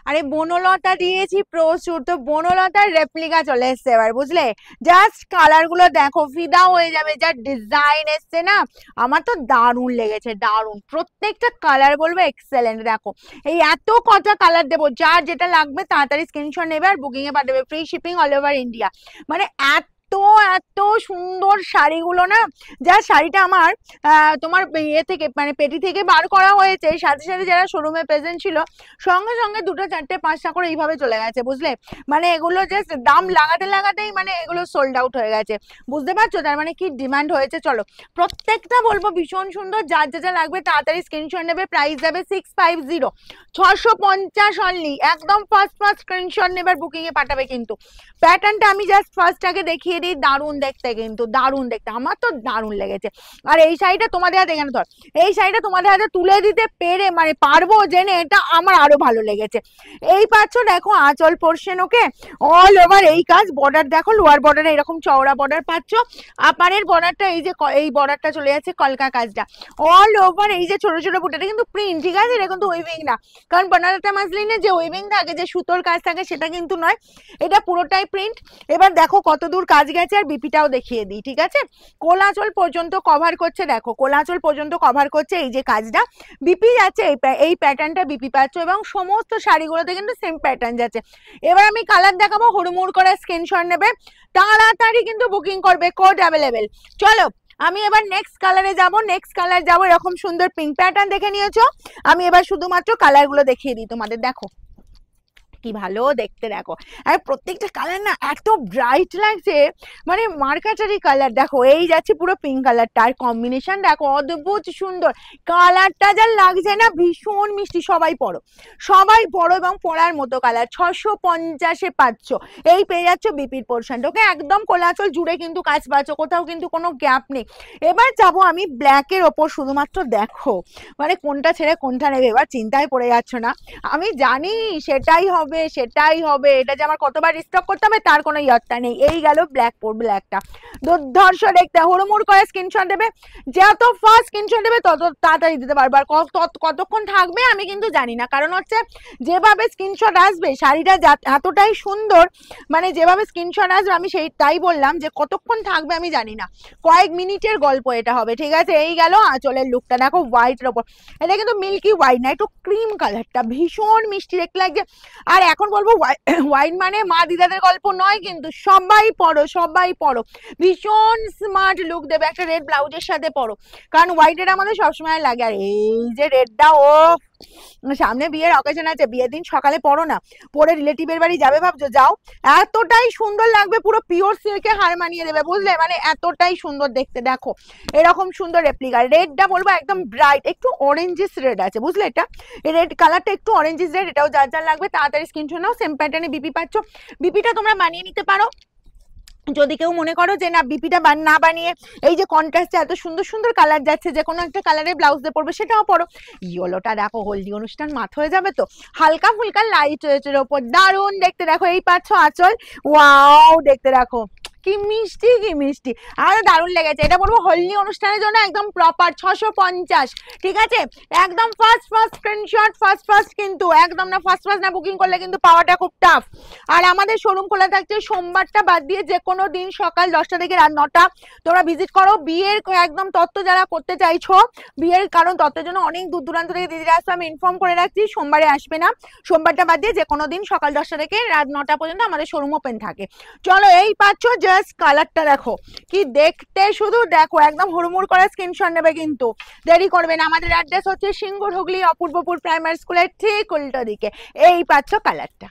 আরে বনলতা দিয়েছি প্রচুর, তো বনলতার রেপ্লিকা চলে এসছে এবার, বুঝলে? জাস্ট কালার গুলো দেখো, ফিদা হয়ে যাবে, যা ডিজাইন এসছে না, আমার তো দারুণ লেগেছে, দারুণ। প্রত্যেকটা কালার বলবো এক্সেলেন্ট। দেখো এই এত কটা কালার দেবো, যার যেটা লাগবে তাড়াতাড়ি স্ক্রিনশট নেবে আর বুকিং এ পাঠাবে, free shipping all over India. মানে এত এত সুন্দর শাড়িগুলো না, যা শাড়িটা আমার তোমার ইয়ে থেকে মানে পেটি থেকে বার করা হয়েছে, সাথে সাথে যারা শোরুমে প্রেজেন্ট ছিল সঙ্গে সঙ্গে 2টা 4টে 5টা করে এইভাবে চলে গেছে, বুঝলে? মানে এগুলো জাস্ট দাম লাগাতে লাগাতেই মানে এগুলো সোল্ড আউট হয়ে গেছে, বুঝতে পারছো তার মানে কি ডিমান্ড হয়েছে। চলো প্রত্যেকটা বলবো ভীষণ সুন্দর, যার যেটা লাগবে তাড়াতাড়ি স্ক্রিনশট নেবে। প্রাইস যাবে 650, 650 অনলি, একদম ফার্স্ট স্ক্রিনশট নেবে আর বুকিং এ পাঠাবে। কিন্তু প্যাটার্নটা আমি জাস্ট ফার্স্ট আগে দেখিয়ে দিই, দারুণ দেখতে, কিন্তু দারুণ দেখতে, আমার তো দারুণ লেগেছে। আর এই শাড়িটা তোমাদের হাতে, এখানে ধর, এই শাড়িটা তোমাদের হাতে তুলে দিতে পেরে মানে পারবো জেনে এটা আমার আরো ভালো লেগেছে। এই পাচ্ছ দেখো আঁচল পোর্শন, ওকে অল ওভার এই কাজ, বর্ডার দেখো লোয়ার বর্ডারে এরকম চওড়া বর্ডার পাচ্ছ, আপারের বর্ডারটা এই যে এই বর্ডারটা চলে যাচ্ছে কলকা কাজটা, অল ওভার এই যে ছোট ছোট বুটেটা কিন্তু প্রিন্ট, ঠিক আছে? এটা কিন্তু উইভিং না, কারণ বানারসি মাসলিনে যে উইভিং থাকে, যে সুতোর কাজ থাকে, সেটা কিন্তু নয়, এটা পুরোটাই প্রিন্ট। এবার দেখো কত দূর কাজ গেছে, আর বিপিটাও দেখিয়ে দিই, ঠিক আছে? কোলাচল পর্যন্ত কভার করছে, দেখো কোলাচল পর্যন্ত কভার করছে এই যে কাজটা, বিপি যাচ্ছে, এই প্যাটার্নটা বিপি পাচ্ছ, এবং সমস্ত শাড়িগুলোতে কিন্তু সেম প্যাটার্ন যাচ্ছে। এবার আমি কালার দেখাবো, হুড়মুড় করে স্ক্রিনশট নেবে, তাড়াতাড়ি কিন্তু বুকিং করবে, কোড অ্যাভেলেবেল। চলো আমি এবার নেক্সট কালারে যাব, নেক্সট কালার যাবো, এরকম সুন্দর পিঙ্ক প্যাটার্ন দেখে নিয়েছো, আমি এবার শুধুমাত্র কালার গুলো দেখিয়ে দিই তোমাদের। দেখো কি ভালো দেখতে, দেখো আর প্রত্যেকটা কালার না এত ব্রাইট লাগছে, মানে মার্কাটারি কালার। দেখো এই যাচ্ছে পুরো পিঙ্ক কালারটা, আর কম্বিনেশন দেখো অদ্ভুত সুন্দর, কালারটা যা লাগছে না ভীষণ মিষ্টি। সবাই পড়ো, সবাই পড়ো, এবং পড়ার মতো কালার। 650-এ পাচ্ছ, এই পেয়ে যাচ্ছ বিপির পোর্শনটা, ওকে একদম কোলাচল জুড়ে কিন্তু কাজ পাচ্ছ, কোথাও কিন্তু কোনো গ্যাপ নেই। এবার যাবো আমি ব্ল্যাকের ওপর, শুধুমাত্র দেখো মানে কোনটা ছেড়ে কোনটা নেবে, এবার চিন্তায় পড়ে যাচ্ছ না, আমি জানি সেটাই হবে, সেটাই হবে, এটা যে আমার কতবার স্টক করতে হবে তার কোনো ইয়ত্তা নেই। এই গেল ব্ল্যাক, ব্ল্যাকটা দুর্ধর্ষ দেখতে, হুড়মুড় করে স্ক্রিনশট দেবে, যত ফার্স্ট স্ক্রিনশট দেবে তত তাড়াতাড়ি দিতে পারবে। আর কতক্ষণ থাকবে আমি কিন্তু জানি না, কারণ হচ্ছে যেভাবে স্ক্রিনশট আসবে, শাড়িটা এতটাই সুন্দর, মানে যেভাবে স্ক্রিনশট আসবে আমি সেই তাই বললাম যে কতক্ষণ থাকবে আমি জানি না, কয়েক মিনিটের গল্প এটা হবে, ঠিক আছে? এই গেল আঁচলের লুকটা, দেখো হোয়াইটের ওপর, এটা কিন্তু মিল্কি হোয়াইট না, একটু ক্রিম কালারটা, ভীষণ মিষ্টি দেখতে লাগছে। আর এখন বলবো হোয়াইট মানে মা দিদাদের গল্প নয়, কিন্তু সবাই পড়ো, সবাই পড়ো, ভীষণ স্মার্ট লুক দেবে, একটা রেড ব্লাউজের সাথে পড়ো, কারণ হোয়াইটের আমাদের সবসময় লাগে। আর এই যে রেডটা, ও সামনে বিয়ের অকেশন আছে, বিয়ের দিন সকালে পড়ো না, পরে রিলেটিভের বাড়ি যাবে ভাবছো, যাও, এতটাই সুন্দর লাগবে, পুরো পিওর সিল্কে হার মানিয়ে দেবে, বুঝলে? মানে এতটাই সুন্দর দেখতে। দেখো এরকম সুন্দর রেপ্লিকা, রেডটা বলবো একদম ব্রাইট, একটু অরেঞ্জিস রেড আছে, বুঝলে? এটা রেড কালারটা একটু অরেঞ্জিস রেড, এটাও যার যার লাগবে তাড়াতাড়ি স্ক্রিনশট নাও। সেম প্যাটার্নে বিপি পাচ্ছ, বিপিটা তোমরা বানিয়ে নিতে পারো যদি কেউ মনে করো যে না বিপিটা না বানিয়ে এই যে কন্ট্রাস্টে এত সুন্দর সুন্দর কালার যাচ্ছে, যে কোনো একটা কালারের ব্লাউজ দিয়ে পরবে, সেটাও পরো। ইয়েলোটা দেখো হলদি অনুষ্ঠান মাথ হয়ে যাবে, তো হালকা ফুলকা লাইট ওয়েটের ওপর দারুণ দেখতে। দেখো এই পাচ্ছ আঁচল, ওয়াও দেখতে, দেখো কি মিষ্টি, কি মিষ্টি, আরো দারুণ লেগেছে। এটা বলবো হলদি অনুষ্ঠানের জন্য একদম প্রপার 650, ঠিক আছে? একদম ফার্স্ট স্ক্রিনশট, ফার্স্ট কিন্তু একদম না, ফার্স্ট না বুকিং করলে কিন্তু পাওয়াটা খুব টাফ। আর আমাদের শোরুম খোলা থাকছে সোমবারটা বাদ দিয়ে যে কোনো দিন সকাল 10টা থেকে রাত 9টা, তোমরা ভিজিট করো। বিয়ের একদম তত্ত্ব যারা করতে চাইছো, বিয়ের কারণ তত্ত্বের জন্য অনেক দূর দূরান্ত থেকে দিদিরা আসবে, আমি ইনফর্ম করে রাখছি সোমবারে আসবে না, সোমবারটা বাদ দিয়ে যে কোনো দিন সকাল 10টা থেকে রাত 9টা পর্যন্ত আমাদের শোরুম ওপেন থাকে। চলো এই পাচ্ছ, জাস্ট কালারটা দেখো কি দেখতে, শুধু দেখো, একদম হুড়মুড় করে স্ক্রিনশট নেবে, কিন্তু দেরি করবে না। আমাদের অ্যাড্রেস হচ্ছে সিঙ্গুর হুগলি অপূর্বপুর প্রাইমারি স্কুলের ঠিক উল্টো দিকে। এই পাচ্ছ কালারটা।